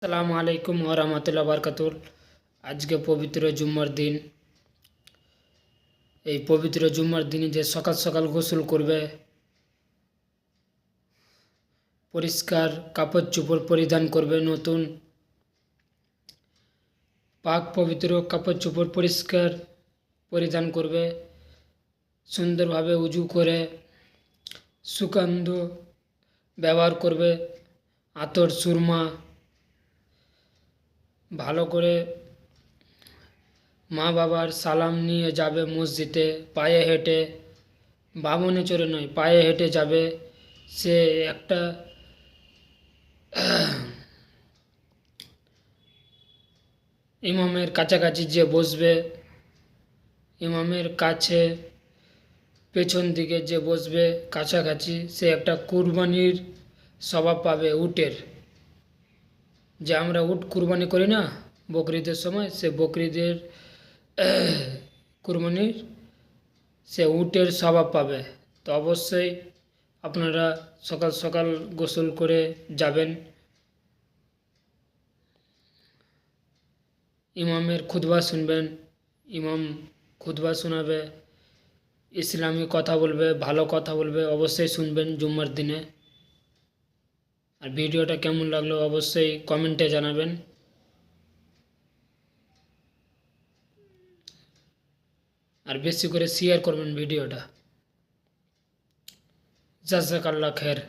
আসসালামু আলাইকুম ওয়া রাহমাতুল্লাহি ওয়া বারাকাতুহু। আজকে পবিত্র জুম্মার দিন। এই পবিত্র জুম্মার দিনে যে সকাল সকাল গোসল করবে, পরিষ্কার কাপড় চোপড় পরিধান করবে, নতুন পাক পবিত্র কাপড় চোপড় পরিষ্কার পরিধান করবে, সুন্দরভাবে উজু করে সুগন্ধ ব্যবহার করবে, আতর সুরমা ভালো করে মা বাবার সালাম নিয়ে যাবে মসজিদে, পায়ে হেঁটে, বামনে চড়ে নয়, পায়ে হেঁটে যাবে। সে একটা ইমামের কাছাকাছি যে বসবে, ইমামের কাছে পেছন দিকে যে বসবে কাছাকাছি, সে একটা কুরবানির স্বভাব পাবে উটের। যে আমরা উট কুরবানি করি না বকরিদের সময়, সে বকরিদের কুরবানির সে উটের স্বভাব পাবে। তো অবশ্যই আপনারা সকাল সকাল গোসল করে যাবেন, ইমামের খুতবা শুনবেন। ইমাম খুতবা শোনাবে, ইসলামী কথা বলবে, ভালো কথা বলবে, অবশ্যই শুনবেন জুম্মার দিনে। আর ভিডিওটা কেমন লাগলো অবশ্যই কমেন্টে জানাবেন। আর বেশি করে শেয়ার করবেন ভিডিওটা। জাযাকাল্লাহ খের।